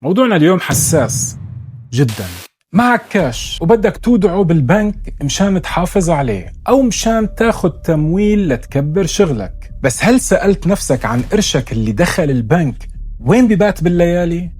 موضوعنا اليوم حساس جدا. معك كاش وبدك تودعه بالبنك مشان تحافظ عليه أو مشان تاخد تمويل لتكبر شغلك، بس هل سألت نفسك عن قرشك اللي دخل البنك وين ببات بالليالي؟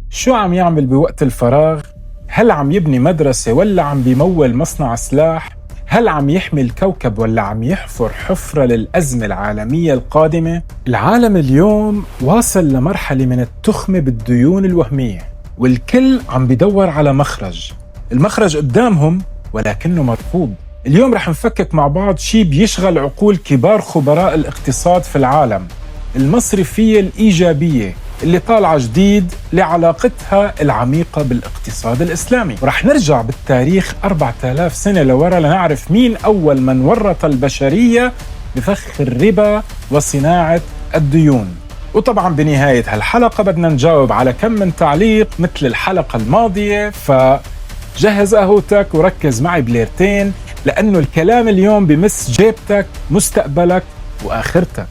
شو عم يعمل بوقت الفراغ؟ هل عم يبني مدرسة ولا عم بيمول مصنع سلاح؟ هل عم يحمي الكوكب ولا عم يحفر حفرة للأزمة العالمية القادمة؟ العالم اليوم واصل لمرحلة من التخمة بالديون الوهمية، والكل عم بيدور على مخرج. المخرج قدامهم ولكنه مرفوض. اليوم رح نفكك مع بعض شيء بيشغل عقول كبار خبراء الاقتصاد في العالم، المصرفية الإيجابية اللي طالعة جديد لعلاقتها العميقة بالاقتصاد الإسلامي. ورح نرجع بالتاريخ 4000 سنة لورا لنعرف مين أول من ورط البشرية بفخ الربا وصناعة الديون. وطبعا بنهاية هالحلقة بدنا نجاوب على كم من تعليق مثل الحلقة الماضية، فجهز قهوتك وركز معي بليرتين، لأنه الكلام اليوم بمس جيبتك، مستقبلك وآخرتك.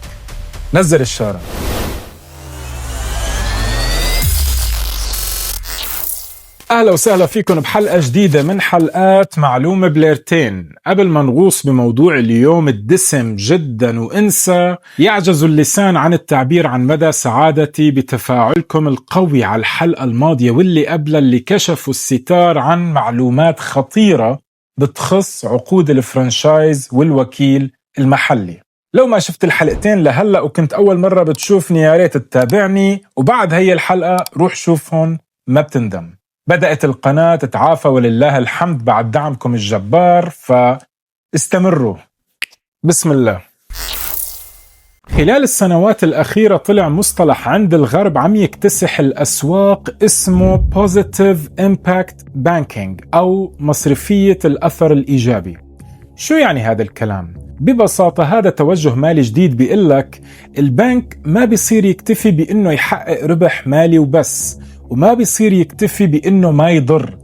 نزل الشارع. أهلا وسهلا فيكم بحلقة جديدة من حلقات معلومة بليرتين. قبل ما نغوص بموضوع اليوم الدسم جدا وانسى، يعجز اللسان عن التعبير عن مدى سعادتي بتفاعلكم القوي على الحلقة الماضية واللي قبلها، اللي كشفوا الستار عن معلومات خطيرة بتخص عقود الفرنشايز والوكيل المحلي. لو ما شفت الحلقتين لهلأ وكنت أول مرة بتشوفني، يا ريت تتابعني، وبعد هي الحلقة روح شوفهم، ما بتندم. بدأت القناة تتعافى ولله الحمد بعد دعمكم الجبار، فاستمروا. بسم الله. خلال السنوات الأخيرة طلع مصطلح عند الغرب عم يكتسح الأسواق اسمه Positive Impact Banking أو مصرفية الأثر الإيجابي. شو يعني هذا الكلام؟ ببساطة هذا توجه مالي جديد بيقلك البنك ما بيصير يكتفي بأنه يحقق ربح مالي وبس، وما بيصير يكتفي بأنه ما يضر.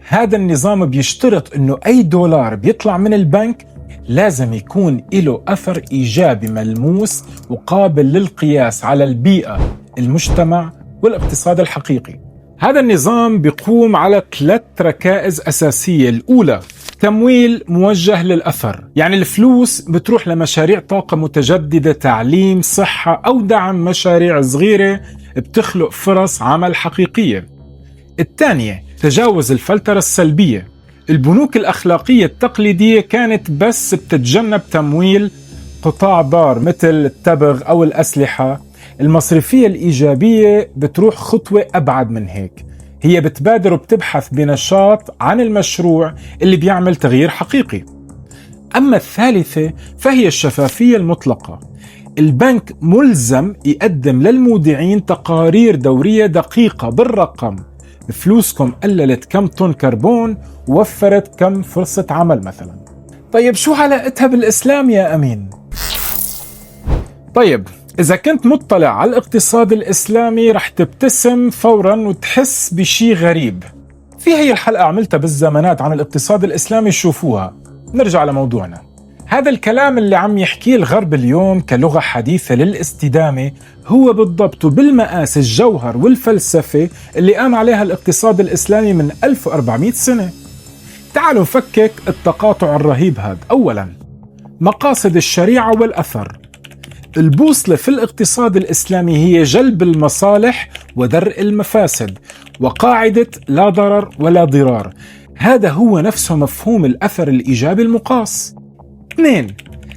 هذا النظام بيشترط أنه أي دولار بيطلع من البنك لازم يكون له أثر إيجابي ملموس وقابل للقياس على البيئة، المجتمع والاقتصاد الحقيقي. هذا النظام بيقوم على 3 ركائز أساسية. الأولى تمويل موجه للأثر، يعني الفلوس بتروح لمشاريع طاقة متجددة، تعليم، صحة، أو دعم مشاريع صغيرة بتخلق فرص عمل حقيقية. الثانية تجاوز الفلترة السلبية. البنوك الأخلاقية التقليدية كانت بس بتتجنب تمويل قطاع ضار مثل التبغ أو الأسلحة. المصرفية الإيجابية بتروح خطوة أبعد من هيك، هي بتبادر وبتبحث بنشاط عن المشروع اللي بيعمل تغيير حقيقي. أما الثالثة فهي الشفافية المطلقة. البنك ملزم يقدم للمودعين تقارير دورية دقيقة بالرقم، فلوسكم قللت كم طن كربون ووفرت كم فرصة عمل مثلا. طيب شو علاقتها بالإسلام يا أمين؟ طيب إذا كنت مطلع على الاقتصاد الإسلامي رح تبتسم فورا وتحس بشي غريب. في هي الحلقة عملتها بالزمانات عن الاقتصاد الإسلامي، شوفوها. نرجع لموضوعنا. هذا الكلام اللي عم يحكيه الغرب اليوم كلغة حديثة للاستدامة هو بالضبط بالمقاس الجوهر والفلسفة اللي قام عليها الاقتصاد الإسلامي من 1400 سنة. تعالوا نفكك التقاطع الرهيب هذا. أولا، مقاصد الشريعة والأثر. البوصلة في الاقتصاد الإسلامي هي جلب المصالح ودرء المفاسد، وقاعدة لا ضرر ولا ضرار. هذا هو نفسه مفهوم الأثر الإيجابي المقاس. 2.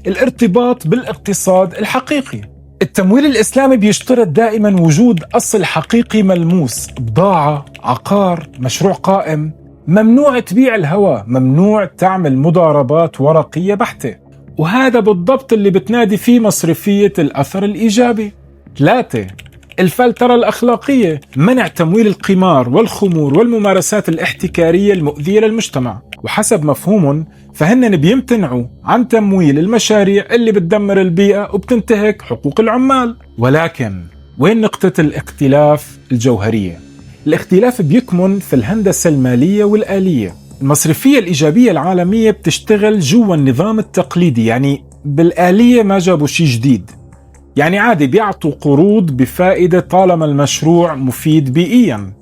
الارتباط بالاقتصاد الحقيقي. التمويل الإسلامي بيشترط دائما وجود أصل حقيقي ملموس، بضاعة، عقار، مشروع قائم. ممنوع تبيع الهوى، ممنوع تعمل مضاربات ورقية بحتة، وهذا بالضبط اللي بتنادي فيه مصرفية الأثر الإيجابي. 3. الفلترة الأخلاقية، منع تمويل القمار والخمور والممارسات الاحتكارية المؤذية للمجتمع. وحسب مفهومهم فهن بيمتنعوا عن تمويل المشاريع اللي بتدمر البيئة وبتنتهك حقوق العمال. ولكن وين نقطة الاختلاف الجوهرية؟ الاختلاف بيكمن في الهندسة المالية والآلية. المصرفية الإيجابية العالمية بتشتغل جوا النظام التقليدي، يعني بالآلية ما جابوا شيء جديد، يعني عادي بيعطوا قروض بفائدة طالما المشروع مفيد بيئيا.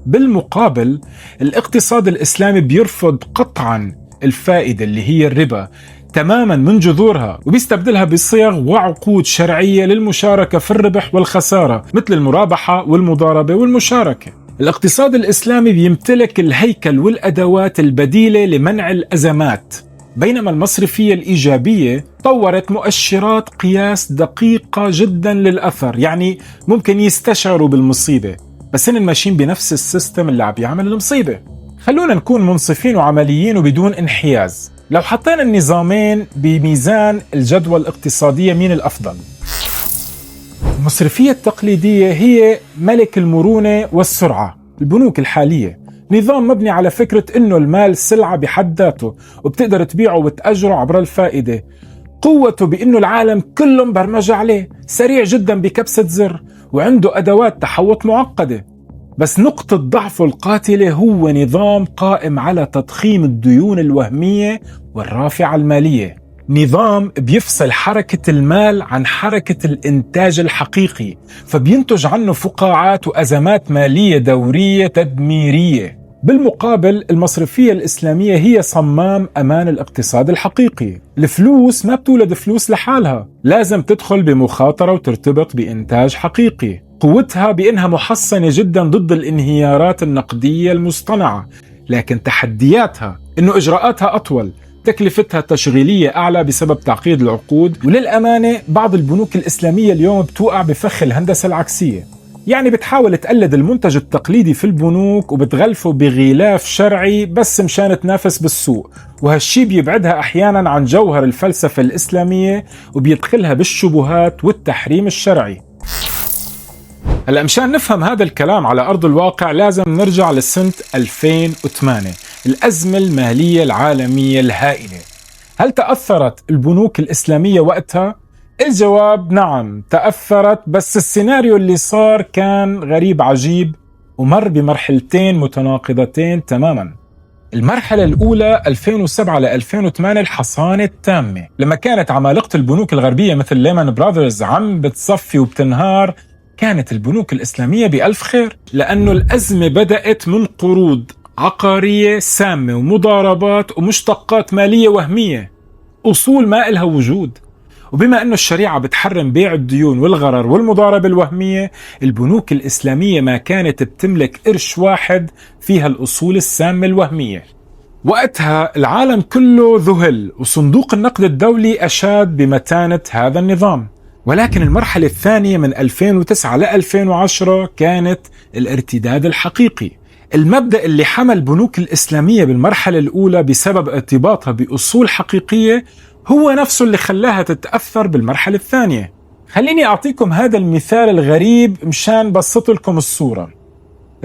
بالمقابل الاقتصاد الإسلامي بيرفض قطعا الفائدة اللي هي الربا تماما من جذورها، وبيستبدلها بصيغ وعقود شرعية للمشاركة في الربح والخسارة مثل المرابحة والمضاربة والمشاركة. الاقتصاد الإسلامي بيمتلك الهيكل والأدوات البديلة لمنع الأزمات، بينما المصرفية الإيجابية طورت مؤشرات قياس دقيقة جدا للأثر، يعني ممكن يستشعروا بالمصيبة بس هن ماشيين بنفس السيستم اللي عم يعمل المصيبة. خلونا نكون منصفين وعمليين وبدون انحياز. لو حطينا النظامين بميزان الجدوى الاقتصادية مين الأفضل؟ المصرفية التقليدية هي ملك المرونة والسرعة. البنوك الحالية نظام مبني على فكرة إنه المال سلعة بحد ذاته وبتقدر تبيعه وتأجره عبر الفائدة. قوته بإنه العالم كله مبرمج عليه، سريع جدا بكبسة زر وعنده أدوات تحوط معقدة. بس نقطة ضعفه القاتلة هو نظام قائم على تضخيم الديون الوهمية والرافعة المالية، نظام بيفصل حركة المال عن حركة الإنتاج الحقيقي، فبينتج عنه فقاعات وأزمات مالية دورية تدميرية. بالمقابل المصرفية الإسلامية هي صمام أمان الاقتصاد الحقيقي. الفلوس ما بتولد فلوس لحالها، لازم تدخل بمخاطرة وترتبط بإنتاج حقيقي. قوتها بأنها محصنة جدا ضد الانهيارات النقدية المصطنعة، لكن تحدياتها إنه إجراءاتها أطول، تكلفتها التشغيلية أعلى بسبب تعقيد العقود، وللأمانة بعض البنوك الإسلامية اليوم بتوقع بفخ الهندسة العكسية، يعني بتحاول تقلد المنتج التقليدي في البنوك وبتغلفه بغلاف شرعي بس مشان تنافس بالسوق، وهالشي بيبعدها أحيانا عن جوهر الفلسفة الإسلامية وبيدخلها بالشبهات والتحريم الشرعي. هلا مشان نفهم هذا الكلام على أرض الواقع لازم نرجع لسنة 2008، الأزمة المالية العالمية الهائلة. هل تأثرت البنوك الإسلامية وقتها؟ الجواب نعم تأثرت، بس السيناريو اللي صار كان غريب عجيب ومر بمرحلتين متناقضتين تماما. المرحلة الأولى 2007 ل 2008 الحصانة التامة، لما كانت عمالقة البنوك الغربية مثل ليمان براذرز عم بتصفي وبتنهار، كانت البنوك الإسلامية بألف خير، لأنه الأزمة بدأت من قروض عقارية سامة ومضاربات ومشتقات مالية وهمية، أصول ما إلها وجود. وبما أنه الشريعة بتحرم بيع الديون والغرر والمضاربة الوهمية، البنوك الإسلامية ما كانت بتملك قرش واحد فيها الأصول السامة الوهمية. وقتها العالم كله ذهل، وصندوق النقد الدولي أشاد بمتانة هذا النظام. ولكن المرحلة الثانية من 2009 ل 2010 كانت الارتداد الحقيقي. المبدأ اللي حمل البنوك الإسلامية بالمرحلة الأولى بسبب ارتباطها بأصول حقيقية هو نفسه اللي خلاها تتأثر بالمرحلة الثانية. خليني أعطيكم هذا المثال الغريب مشان بسط لكم الصورة.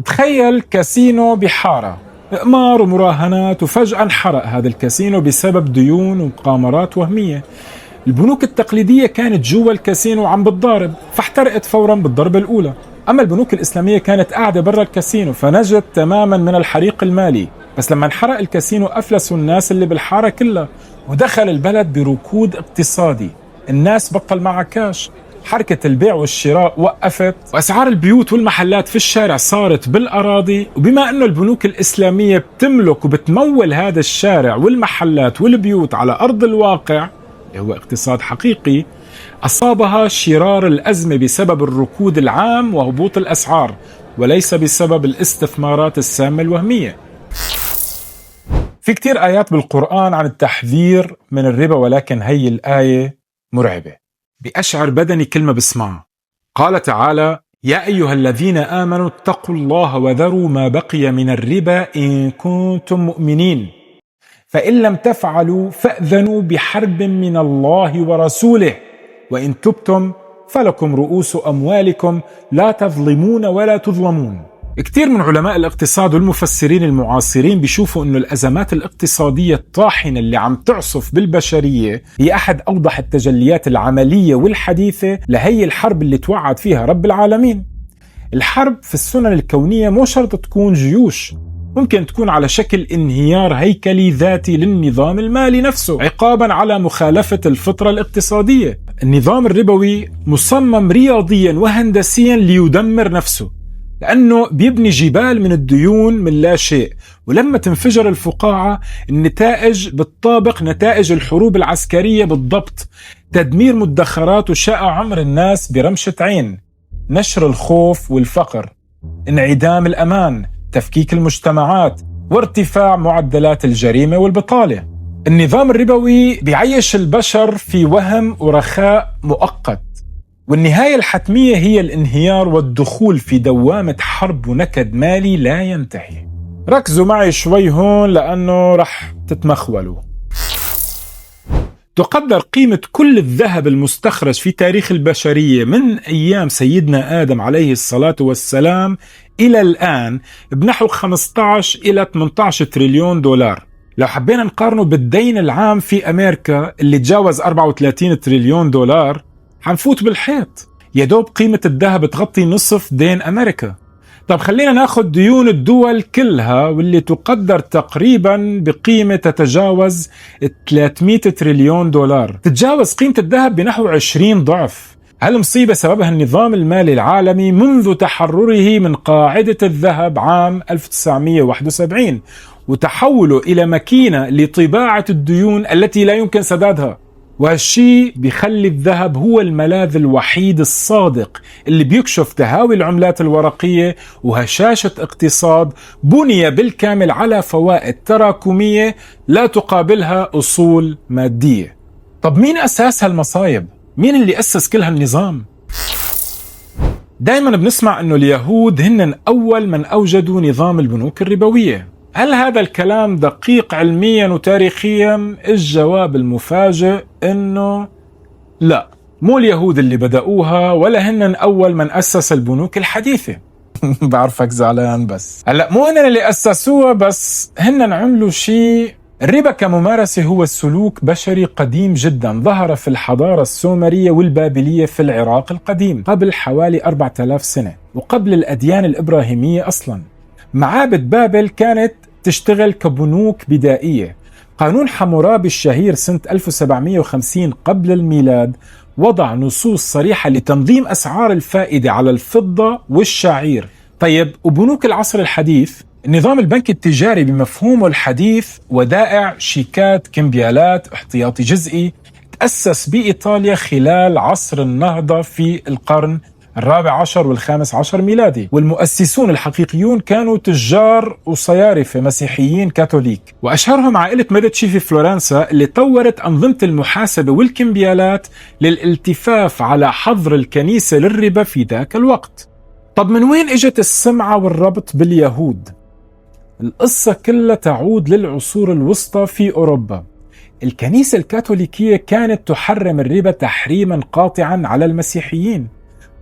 تخيل كاسينو بحارة، إقمار ومراهنات، وفجأة انحرق هذا الكاسينو بسبب ديون ومقامرات وهمية. البنوك التقليدية كانت جوا الكاسينو عم بتضارب، فاحترقت فورا بالضربة الأولى. أما البنوك الإسلامية كانت قاعدة برا الكاسينو فنجت تماما من الحريق المالي. بس لما انحرق الكاسينو أفلسوا الناس اللي بالحارة كلها، ودخل البلد بركود اقتصادي. الناس بطل معها كاش، حركة البيع والشراء وقفت، وأسعار البيوت والمحلات في الشارع صارت بالأراضي. وبما أنه البنوك الإسلامية بتملك وبتمول هذا الشارع والمحلات والبيوت على أرض الواقع اللي هو اقتصاد حقيقي، أصابها شرار الأزمة بسبب الركود العام وهبوط الأسعار، وليس بسبب الاستثمارات السامة الوهمية. في كتير آيات بالقرآن عن التحذير من الربا، ولكن هي الآية مرعبة، بأشعر بدني كلمة بسمعها. قال تعالى: يا أيها الذين آمنوا اتقوا الله وذروا ما بقي من الربا إن كنتم مؤمنين فإن لم تفعلوا فأذنوا بحرب من الله ورسوله وإن تبتم فلكم رؤوس أموالكم لا تظلمون ولا تظلمون. كتير من علماء الاقتصاد والمفسرين المعاصرين بيشوفوا أنه الأزمات الاقتصادية الطاحنة اللي عم تعصف بالبشرية هي أحد أوضح التجليات العملية والحديثة لهي الحرب اللي توعد فيها رب العالمين. الحرب في السنن الكونية مو شرط تكون جيوش، ممكن تكون على شكل انهيار هيكلي ذاتي للنظام المالي نفسه، عقابا على مخالفة الفطرة الاقتصادية. النظام الربوي مصمم رياضيا وهندسيا ليدمر نفسه، لأنه بيبني جبال من الديون من لا شيء، ولما تنفجر الفقاعة النتائج بتطابق نتائج الحروب العسكرية بالضبط: تدمير مدخرات وشقى عمر الناس برمشة عين، نشر الخوف والفقر، انعدام الأمان، تفكيك المجتمعات، وارتفاع معدلات الجريمة والبطالة. النظام الربوي بيعيش البشر في وهم ورخاء مؤقت، والنهاية الحتمية هي الانهيار والدخول في دوامة حرب ونكد مالي لا ينتهي. ركزوا معي شوي هون لأنه رح تتمخولوا. تقدر قيمة كل الذهب المستخرج في تاريخ البشرية من أيام سيدنا آدم عليه الصلاة والسلام إلى الآن بنحو 15 إلى 18 تريليون دولار. لو حبينا نقارنه بالدين العام في أمريكا اللي تجاوز 34 تريليون دولار حنفوت بالحيط. يدوب قيمة الذهب تغطي نصف دين أمريكا. طب خلينا ناخد ديون الدول كلها واللي تقدر تقريبا بقيمة تتجاوز 300 تريليون دولار، تتجاوز قيمة الذهب بنحو 20 ضعف. هالمصيبة سببها النظام المالي العالمي منذ تحرره من قاعدة الذهب عام 1971 وتحوله إلى ماكينة لطباعة الديون التي لا يمكن سدادها. وهالشي بيخلي الذهب هو الملاذ الوحيد الصادق اللي بيكشف تهاوي العملات الورقية وهشاشة اقتصاد بني بالكامل على فوائد تراكمية لا تقابلها أصول مادية. طب مين أساس هالمصايب؟ مين اللي أسس كل هالنظام؟ دايما بنسمع أنه اليهود هن أول من أوجدوا نظام البنوك الربوية. هل هذا الكلام دقيق علميا وتاريخيا؟ الجواب المفاجئ انه لا، مو اليهود اللي بدأوها ولا هن اول من اسس البنوك الحديثة. بعرفك زعلان، بس هلا مو هن اللي اسسوها، بس هن عملوا شيء. الربا كممارسة هو سلوك بشري قديم جدا، ظهر في الحضارة السومرية والبابلية في العراق القديم قبل حوالي 4000 سنة، وقبل الأديان الإبراهيمية أصلا. معابد بابل كانت تشتغل كبنوك بدائية. قانون حمورابي الشهير سنة 1750 قبل الميلاد وضع نصوص صريحة لتنظيم أسعار الفائدة على الفضة والشعير. طيب، وبنوك العصر الحديث؟ النظام البنكي التجاري بمفهومه الحديث، ودائع، شيكات، كمبيالات، احتياطي جزئي، تأسس بإيطاليا خلال عصر النهضة في القرن الرابع عشر والخامس عشر ميلادي، والمؤسسون الحقيقيون كانوا تجار وصيارفة مسيحيين كاثوليك، وأشهرهم عائلة ميديتشي في فلورنسا اللي طورت أنظمة المحاسبة والكمبيالات للالتفاف على حظر الكنيسة للربا في ذاك الوقت. طب من وين اجت السمعة والربط باليهود؟ القصة كلها تعود للعصور الوسطى في أوروبا. الكنيسة الكاثوليكية كانت تحرم الربا تحريما قاطعا على المسيحيين،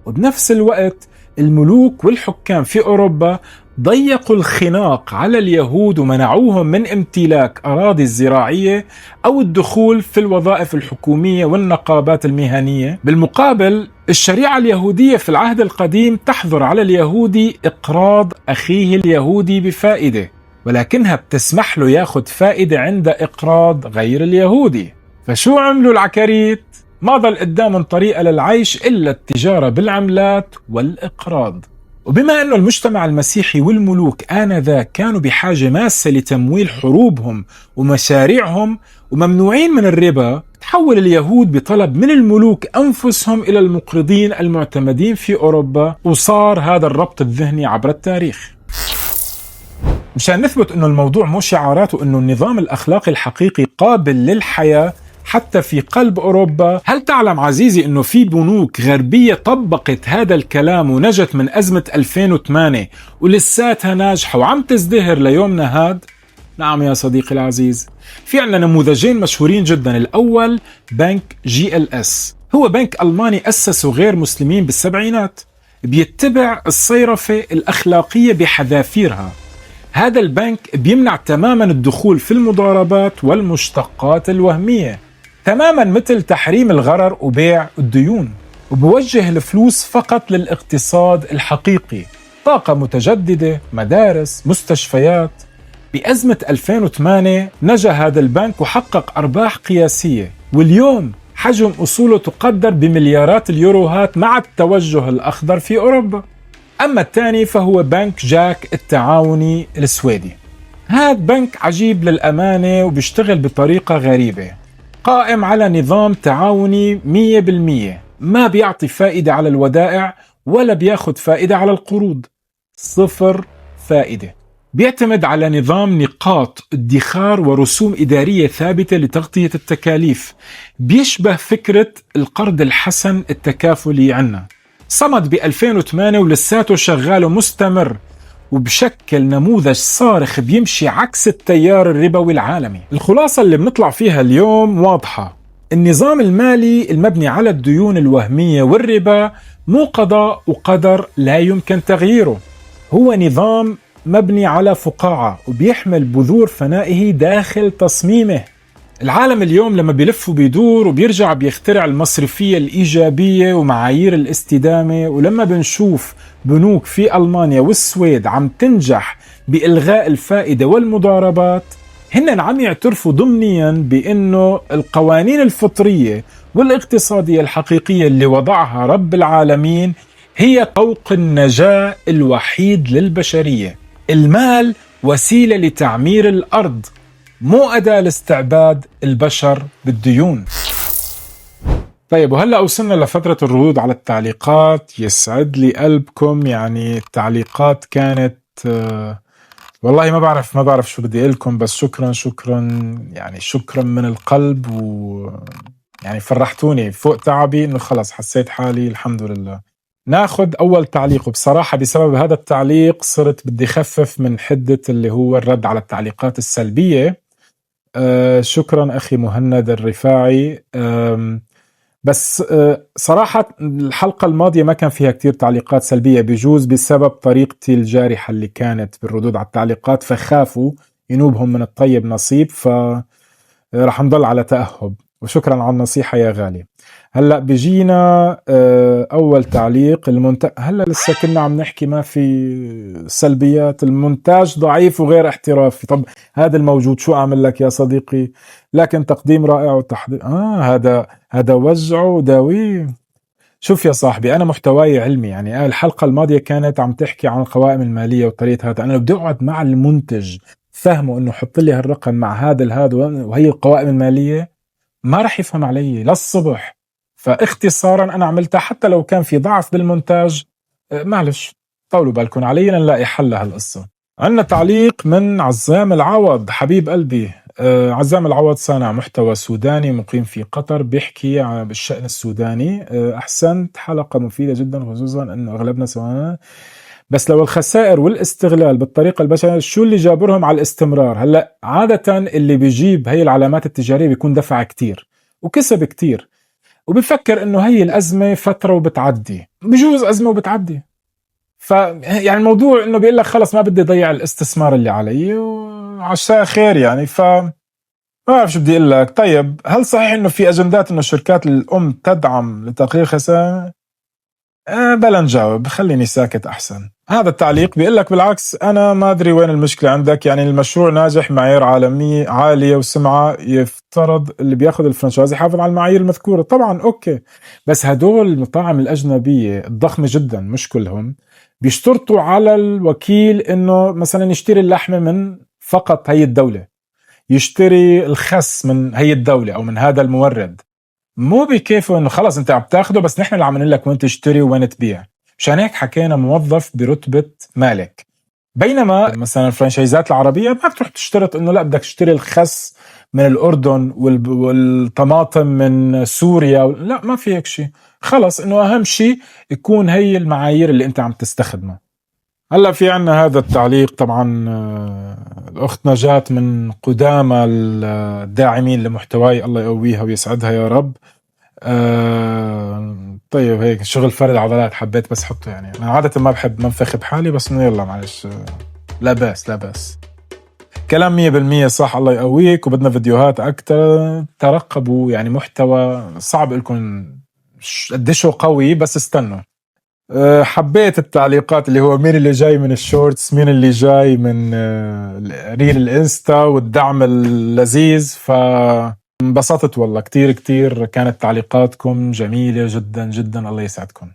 وبنفس الوقت الملوك والحكام في أوروبا ضيقوا الخناق على اليهود ومنعوهم من امتلاك أراضي الزراعية أو الدخول في الوظائف الحكومية والنقابات المهنية. بالمقابل، الشريعة اليهودية في العهد القديم تحظر على اليهودي إقراض أخيه اليهودي بفائدة، ولكنها بتسمح له ياخد فائدة عند إقراض غير اليهودي. فشو عملوا العكاريت؟ ما ضل قدامهم طريقة للعيش إلا التجارة بالعملات والإقراض. وبما أنه المجتمع المسيحي والملوك آنذاك كانوا بحاجة ماسة لتمويل حروبهم ومشاريعهم وممنوعين من الربا، تحول اليهود بطلب من الملوك أنفسهم إلى المقرضين المعتمدين في أوروبا، وصار هذا الربط الذهني عبر التاريخ. مشان نثبت أنه الموضوع مو شعارات وأنه النظام الأخلاقي الحقيقي قابل للحياة حتى في قلب أوروبا، هل تعلم عزيزي أنه في بنوك غربية طبقت هذا الكلام ونجت من أزمة 2008 ولساتها ناجحة وعم تزدهر ليومنا هاد؟ نعم يا صديقي العزيز، في عنا نموذجين مشهورين جدا. الأول بنك GLS، هو بنك ألماني أسسه غير مسلمين بالسبعينات، بيتبع الصيرفة الأخلاقية بحذافيرها. هذا البنك بيمنع تماما الدخول في المضاربات والمشتقات الوهمية، تماما مثل تحريم الغرر وبيع الديون، وبوجه الفلوس فقط للاقتصاد الحقيقي، طاقة متجددة، مدارس، مستشفيات. بأزمة 2008 نجا هذا البنك وحقق أرباح قياسية، واليوم حجم أصوله تقدر بمليارات اليوروهات مع التوجه الأخضر في أوروبا. أما الثاني فهو بنك جاك التعاوني السويدي. هذا بنك عجيب للأمانة وبيشتغل بطريقة غريبة، قائم على نظام تعاوني 100%، ما بيعطي فائدة على الودائع ولا بياخد فائدة على القروض، صفر فائدة. بيعتمد على نظام نقاط ادخار ورسوم إدارية ثابتة لتغطية التكاليف، بيشبه فكرة القرض الحسن التكافلي عنا. صمد ب 2008 ولساته شغال ومستمر، وبشكل نموذج صارخ بيمشي عكس التيار الربوي العالمي. الخلاصة اللي بنطلع فيها اليوم واضحة: النظام المالي المبني على الديون الوهمية والربا مو قضاء وقدر لا يمكن تغييره، هو نظام مبني على فقاعة وبيحمل بذور فنائه داخل تصميمه. العالم اليوم لما بيلف وبيدور وبيرجع بيخترع المصرفية الإيجابية ومعايير الاستدامة، ولما بنشوف بنوك في ألمانيا والسويد عم تنجح بإلغاء الفائدة والمضاربات، هن عم يعترفوا ضمنيا بأنه القوانين الفطرية والاقتصادية الحقيقية اللي وضعها رب العالمين هي طوق النجاة الوحيد للبشرية. المال وسيلة لتعمير الأرض، مو أداة لاستعباد البشر بالديون. طيب، وهلأ وصلنا لفترة الردود على التعليقات. يسعد لي قلبكم، يعني التعليقات كانت والله ما بعرف شو بدي أقولكم، بس شكرا يعني شكرا من القلب، و يعني فرحتوني فوق تعبي، إنه خلص حسيت حالي الحمد لله. ناخد أول تعليق، وبصراحة بسبب هذا التعليق صرت بدي خفف من حدة اللي هو الرد على التعليقات السلبية. شكرا أخي مهند الرفاعي. بس صراحة الحلقة الماضية ما كان فيها كتير تعليقات سلبية، بجوز بسبب طريقتي الجارحة اللي كانت بالردود على التعليقات، فخافوا ينوبهم من الطيب نصيب، فرح نضل على تأهب. وشكرا على النصيحة يا غالي. هلأ بيجينا أول تعليق. هلأ لسه كنا عم نحكي ما في سلبيات، المونتاج ضعيف وغير احترافي. طب هذا الموجود شو أعمل لك يا صديقي؟ لكن تقديم رائع وتحضير. هذا وجعه وداويه. شوف يا صاحبي، أنا محتواي علمي، يعني الحلقة الماضية كانت عم تحكي عن القوائم المالية وطريقة هذا. أنا بدي أقعد مع المنتج فهمه إنه حط لي هالرقم مع هذا وهي القوائم المالية، ما رح يفهم علي للصبح. فاختصارا أنا عملتها، حتى لو كان في ضعف بالمونتاج معلش طولوا بالكم علي لنلاقي حل لهالقصة. عندنا تعليق من عزام العوض، حبيب قلبي. عزام العوض صانع محتوى سوداني مقيم في قطر، بيحكي بالشأن السوداني. أحسنت، حلقة مفيدة جدا، خصوصا أنه أغلبنا سواء. بس لو الخسائر والاستغلال بالطريقة البشعة، شو اللي جابرهم على الاستمرار؟ هلأ عادة اللي بيجيب هي العلامات التجارية بيكون دفع كتير وكسب كتير، وبفكر انه هي الازمه فتره وبتعدي، بجوز ازمه وبتعدي. يعني الموضوع انه بيقول لك خلص ما بدي اضيع الاستثمار اللي علي وعشاء خير يعني. ما بعرف شو بدي اقول لك. طيب، هل صحيح انه في اجندات انه الشركات الام تدعم لتقليل خسائر؟ بلا نجاوب، خليني ساكت احسن. هذا التعليق بيقول لك بالعكس، انا ما ادري وين المشكله عندك، يعني المشروع ناجح، معايير عالميه عاليه وسمعه، يفترض اللي بياخذ الفرنشايز يحافظ على المعايير المذكوره. طبعا اوكي، بس هدول المطاعم الاجنبيه الضخمه جدا مش كلهم بيشترطوا على الوكيل انه مثلا يشتري اللحمه من فقط هي الدوله، يشتري الخس من هي الدوله او من هذا المورد، مو بكيفه انه خلص انت عم تاخده بس نحن اللي عم نقول لك وين تشتري وين تبيع. مشان هيك حكينا موظف برتبه مالك. بينما مثلا الفرنشايزات العربيه ما بتروح تشترط انه لا بدك تشتري الخس من الاردن والطماطم من سوريا، لا ما في هيك شيء. خلص انه اهم شيء يكون هي المعايير اللي انت عم تستخدمها. هلا في عنا هذا التعليق طبعا الاخت نجاة من قدامى الداعمين لمحتواي، الله يقويها ويسعدها يا رب. طيب، هيك شغل فرد عضلات حبيت بس حطه، يعني انا عادة ما بحب منفخ بحالي، بس انه يلا معلش. لا باس كلام 100% صح، الله يقويك. وبدنا فيديوهات اكتر، ترقبوا يعني محتوى صعب لكم قديش هو قوي، بس استنوا. حبيت التعليقات اللي هو مين اللي جاي من الشورتس، مين اللي جاي من ريل الانستا والدعم اللذيذ، فانبسطت والله كتير كانت تعليقاتكم جميلة جدا، الله يسعدكم.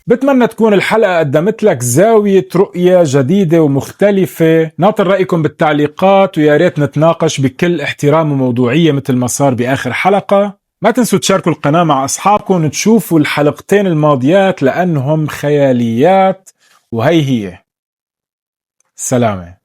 بتمنى تكون الحلقة قدمت لك زاوية رؤية جديدة ومختلفة. ناطر رأيكم بالتعليقات، ويا ريت نتناقش بكل احترام وموضوعية مثل ما صار بآخر حلقة. ما تنسوا تشاركوا القناة مع أصحابكم، تشوفوا الحلقتين الماضيات لأنهم خياليات. وهي هي سلامة.